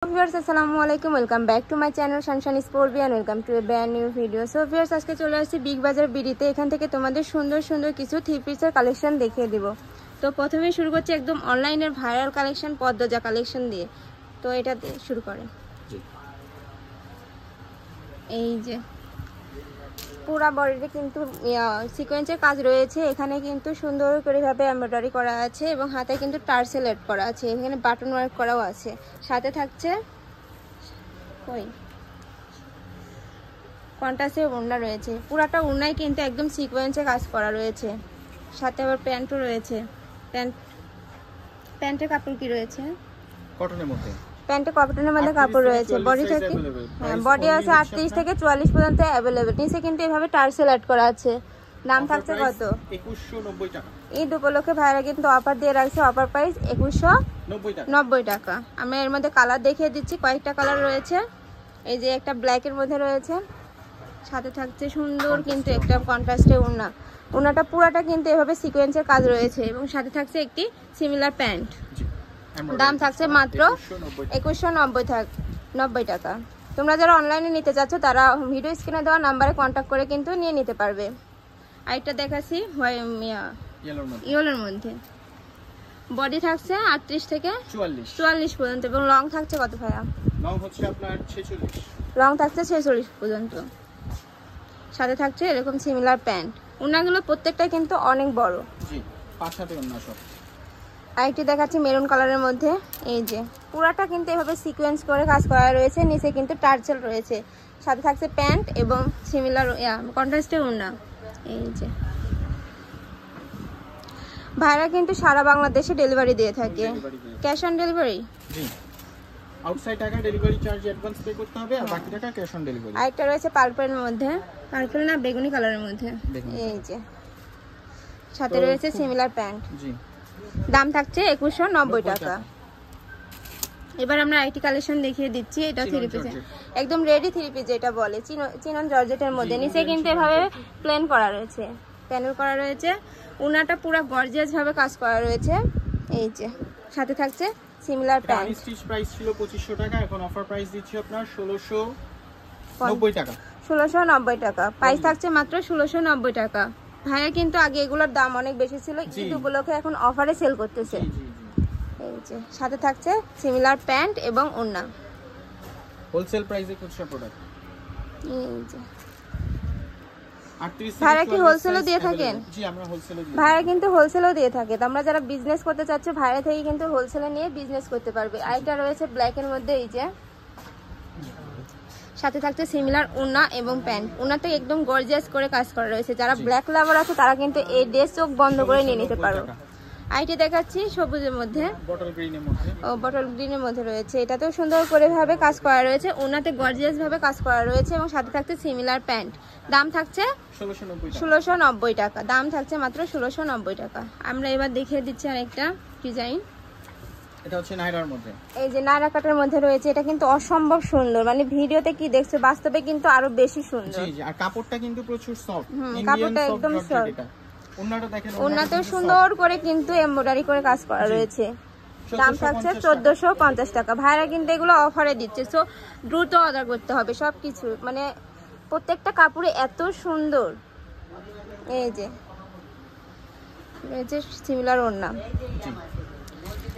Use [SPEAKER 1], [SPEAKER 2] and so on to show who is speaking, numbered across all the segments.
[SPEAKER 1] Viewers আসসালামু আলাইকুম, welcome back to my channel sunshine sport B and welcome to a brand new video. So viewers আজকে চলে আসছি big বাজার বিডিতে। এখান থেকে তোমাদের সুন্দর সুন্দর কিছু থ্রি পিসের কালেকশন দেখিয়ে দিব। তো প্রথমে শুরু করছি একদম অনলাইনের ভাইরাল কালেকশন পদ্মজা কালেকশন দিয়ে। তো এটা দিয়ে শুরু করে এই যে পুরা বডিতে কিন্তু সিকোয়েন্সের কাজ রয়েছে। এখানে কিন্তু সুন্দর করে ভাবে এমব্রয়ডারি করা আছে এবং হাতে কিন্তু টার্সেল এড করা আছে। এখানে বাটন ওয়ার্ক করাও আছে। সাথে থাকছে কন্ট্রাস্টের ওড়না রয়েছে। পুরাটা ওড়নায় কিন্তু একদম সিকোয়েন্সে কাজ করা রয়েছে। সাথে আবার প্যান্টও রয়েছে। প্যান্টের কাপড় কি রয়েছে?
[SPEAKER 2] কটনের মধ্যে।
[SPEAKER 1] প্যান্টে কটনের মধ্যে কাপড় রয়েছে। বডি থেকে বডি আছে 38 থেকে 44 পর্যন্ত अवेलेबल। নিচে কিন্তু এভাবে টার্সেল অ্যাড করা আছে। দাম থাকছে কত?
[SPEAKER 2] 2190 টাকা।
[SPEAKER 1] ঈদ উপলক্ষে ভাইরা কিন্তু অফার দিয়ে রাখছে। অফার প্রাইস 2190 টাকা। আমি এর মধ্যে কালার দেখিয়ে দিচ্ছি। কয়েকটা কালার রয়েছে। এই যে একটা ব্ল্যাকের মধ্যে রয়েছে। সাথে থাকছে সুন্দর কিন্তু একটা কন্ট্রাস্টে ওড়না। ওড়নাটা পুরাটা কিন্তু এভাবে সিকোয়েন্সের কাজ রয়েছে এবং সাথে থাকছে একটি সিমিলার প্যান্ট। দাম থাকছে মাত্র 2190 টাকা। তোমরা যারা অনলাইনে নিতে চাচ্ছ তারা ভিডিও স্ক্রিনে দেওয়া নাম্বারে কন্ট্যাক্ট করে কিন্তু নিয়ে নিতে পারবে। আরেকটা দেখাচ্ছি ইয়েলোর মধ্যে। বডি থাকছে 38 থেকে 44 পর্যন্ত এবং লং থাকছে কত ভাইয়া?
[SPEAKER 2] লং হচ্ছে আপনার 46।
[SPEAKER 1] লং থাকছে 46 পর্যন্ত। সাথে থাকছে এরকম সিমিলার প্যান্ট। ওড়নাগুলো প্রত্যেকটা কিন্তু অনেক বড়।
[SPEAKER 2] জি, পাঁচ হাতে ওড়না সব।
[SPEAKER 1] আরেকটি দেখাচ্ছি মেরুন কালারের মধ্যে। এই যে পুরাটা কিন্তু এভাবে সিকোয়েন্স করে কাজ করা রয়েছে। নিচে কিন্তু টার্সেল রয়েছে। সাথে থাকছে প্যান্ট এবং সিমিলার কন্ট্রাস্টের ওড়না। এই যে ভাইরা কিন্তু সারা বাংলাদেশে ডেলিভারি দিয়ে থাকে। Cash on delivery?
[SPEAKER 2] G, outside টাকা ডেলিভারি চার্জ অ্যাডভান্স পে করতে হবে আর বাকি টাকা ক্যাশ অন ডেলিভারি।
[SPEAKER 1] আরেকটা রয়েছে পার্পলের মধ্যে। পার্পল না বেগুনি কালারের মধ্যে। এই যে সাথে রয়েছে সিমিলার প্যান্ট।
[SPEAKER 2] জি,
[SPEAKER 1] দাম থাকছে 2190 টাকা। এবার আমরা আইটি কালেকশন দেখিয়ে দিচ্ছি। এটা থ্রি পিস, একদম রেডি থ্রি পিস যেটা বলে চিনন জর্জেটের মধ্যে। নিচে কিন্তু এভাবে প্লেন করা রয়েছে, প্যানেল করা রয়েছে। ওনাটা পুরো গর্জিয়াস ভাবে কাজ করা রয়েছে। এই যে সাথে থাকছে সিমিলার প্যান্ট।
[SPEAKER 2] স্টিচ প্রাইস ছিল 2500 টাকা, এখন অফার প্রাইস দিচ্ছি আপনার 1690 টাকা।
[SPEAKER 1] 1690 টাকা। প্রাইস থাকছে মাত্র 1690 টাকা। ভাইয়া কিন্তু আগে এগুলোর দাম অনেক বেশি ছিল, ঈদ উপলক্ষে এখন অফারে সেল করতেছে। এই যে সাথে থাকছে সিমিলার প্যান্ট এবং ওড়না।
[SPEAKER 2] হোলসেল প্রাইসে খুচরা প্রোডাক্ট।
[SPEAKER 1] এই যে ভাইরা কি হোলসেলও দিয়ে থাকেন?
[SPEAKER 2] জি, আমরা হোলসেলও দিই।
[SPEAKER 1] ভাইরা কিন্তু হোলসেলও দিয়ে থাকে। তোমরা যারা বিজনেস করতে চাচ্ছ ভাইরা থেকে কিন্তু হোলসেলে নিয়ে বিজনেস করতে পারবে। আরেকটা রয়েছে ব্ল্যাকের মধ্যে। এই যে সাথে থাকছে সিমিলার ওড়না এবং প্যান্ট। ওড়নাতে একদম গর্জিয়াস করে কাজ করা রয়েছে। যারা ব্ল্যাক লাভার আছে তারা কিন্তু এই ড্রেস চোখ বন্ধ করে নিয়ে নিতে পারো। আইটি দেখাচ্ছি সবুজের মধ্যে,
[SPEAKER 2] বটল গ্রিনের মধ্যে।
[SPEAKER 1] বটল গ্রিনের মধ্যে রয়েছে। এটাতেও সুন্দর করে ভাবে কাজ করা রয়েছে। ওনাতে গর্জিয়াস ভাবে কাজ করা রয়েছে এবং সাথে থাকছে সিমিলার প্যান্ট। দাম থাকছে 1690 টাকা। দাম থাকছে মাত্র 1690 টাকা। আমরা এবার দেখিয়ে দিচ্ছি আরেকটা ডিজাইন।
[SPEAKER 2] এটা হচ্ছে নাইরার মধ্যে।
[SPEAKER 1] এই যে নাইরা কাটের মধ্যে রয়েছে। এটা কিন্তু অসম্ভব সুন্দর, মানে ভিডিওতে কি দেখছো বাস্তবে কিন্তু আরো বেশি সুন্দর।
[SPEAKER 2] জি জি, আর কাপড়টা কিন্তু প্রচুর সফট।
[SPEAKER 1] কাপড়টা একদম সফট।
[SPEAKER 2] ওন্নাটা দেখেন,
[SPEAKER 1] ওন্নাতেও সুন্দর করে কিন্তু এমব্রয়ডারি করে কাজ করা রয়েছে। দাম থাকছে 1450 টাকা। ভাইরা কিন্তু এগুলো অফারে দিচ্ছে। সো দ্রুত অর্ডার করতে হবে সবকিছু, মানে প্রত্যেকটা কাপড়ে এত সুন্দর। এই যে রয়েছে সিমিলার ওড়না।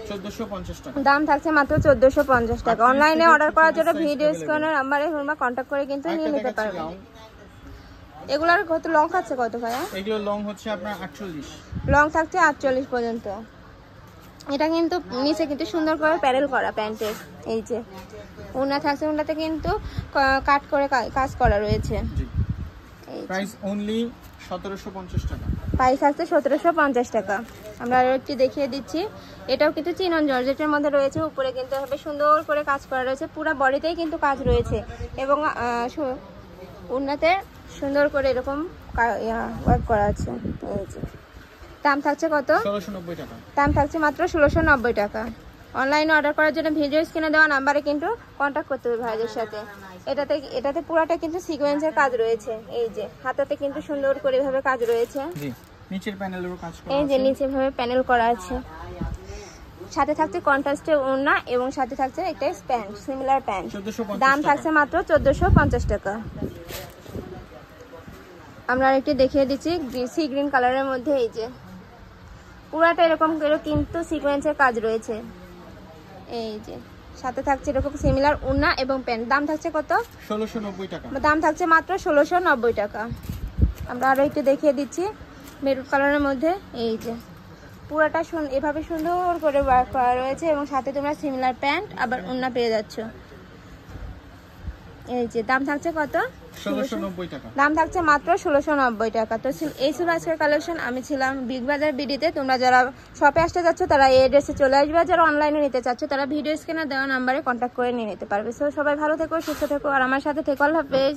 [SPEAKER 2] 1450 টাকা।
[SPEAKER 1] দাম থাকছে মাত্র 1450 টাকা। অনলাইনে অর্ডার করার জন্য ভিডিও স্ক্রিনের নাম্বারে তোমরা কন্টাক্ট করে কিন্তু নিয়ে নিতে পারবে। এগুলার কত লং থাকছে কত ভাইয়া?
[SPEAKER 2] এগুলো লং হচ্ছে আপনার 48।
[SPEAKER 1] লং থাকছে 48 পর্যন্ত। এটা কিন্তু নিচে কিন্তু সুন্দর করে প্যানেল করা প্যান্টের। এই যে ওড়না থাকছে, ওড়নাতে কিন্তু কাট করে কাজ করা রয়েছে।
[SPEAKER 2] প্রাইস অনলি 1750 টাকা।
[SPEAKER 1] প্রাইস থাকছে 1750 টাকা। আমরা আরো একটি দেখিয়ে দিচ্ছি। এটাও কিন্তু চিনন জর্জেটের মধ্যে রয়েছে। উপরে কিন্তু এভাবে সুন্দর করে কাজ করা রয়েছে। পুরো বডিতেই কিন্তু কাজ রয়েছে এবং ওড়নাতে সুন্দর করে এরকম ওয়ার্ক করা আছে। এই যে দাম থাকছে কত?
[SPEAKER 2] 1690 টাকা।
[SPEAKER 1] দাম থাকছে মাত্র 1690 টাকা। অনলাইনে অর্ডার করার জন্য ভিডিও স্ক্রিনে দেওয়া নাম্বারে কিন্তু কন্ট্যাক্ট করতে হবে ভাইদের সাথে। এটাতে পুরাটা কিন্তু সিকোয়েন্সের কাজ রয়েছে। এই যে হাতাতে কিন্তু সুন্দর করে এভাবে কাজ রয়েছে।
[SPEAKER 2] জি, নিচের প্যানেলেরও কাজ করা আছে।
[SPEAKER 1] এই যে নিচে ভাবে প্যানেল করা আছে। সাথে থাকছে কন্ট্রাস্টের ওড়না এবং সাথে থাকছে একটা প্যান্ট, সিমিলার প্যান্ট।
[SPEAKER 2] 1450
[SPEAKER 1] দাম থাকছে মাত্র 1450 টাকা। আমরা আরেকটি দেখিয়ে দিচ্ছি সি গ্রিন কালারের মধ্যে। এই যে পুরাটা এরকম করে কিন্তু সিকোয়েন্সের কাজ রয়েছে। এই যে সাথে থাকছে এরকম সিমিলার ওড়না এবং প্যান্ট। দাম থাকছে কত?
[SPEAKER 2] 1690 টাকা।
[SPEAKER 1] দাম থাকছে মাত্র 1690 টাকা। আমরা আরো একটু দেখিয়ে দিচ্ছি মেরুন কালারের মধ্যে। এই যে পুরাটা এভাবে সুন্দর করে ওয়ার্ক করা রয়েছে এবং সাথে তোমরা সিমিলার প্যান্ট আবার ওড়না পেয়ে যাচ্ছ। এই যে দাম থাকছে কত?
[SPEAKER 2] 1690 টাকা।
[SPEAKER 1] দাম থাকছে মাত্র 1690 টাকা। তো এই ছিল আজকের কালেকশন। আমি ছিলাম বিগ বাজার বিডিতে। তোমরা যারা শপে আসতে যাচ্ছ তারা এই অ্যাড্রেসে চলে আসবে, যারা অনলাইনে নিতে চাচ্ছ তারা ভিডিও স্ক্রিনে দেওয়া নাম্বারে কন্ট্যাক্ট করে নিয়ে নিতে পারবে। সো সবাই ভালো থেকো, সুস্থ থেকো আর আমার সাথে থেকো। আল্লাহ হাফেজ।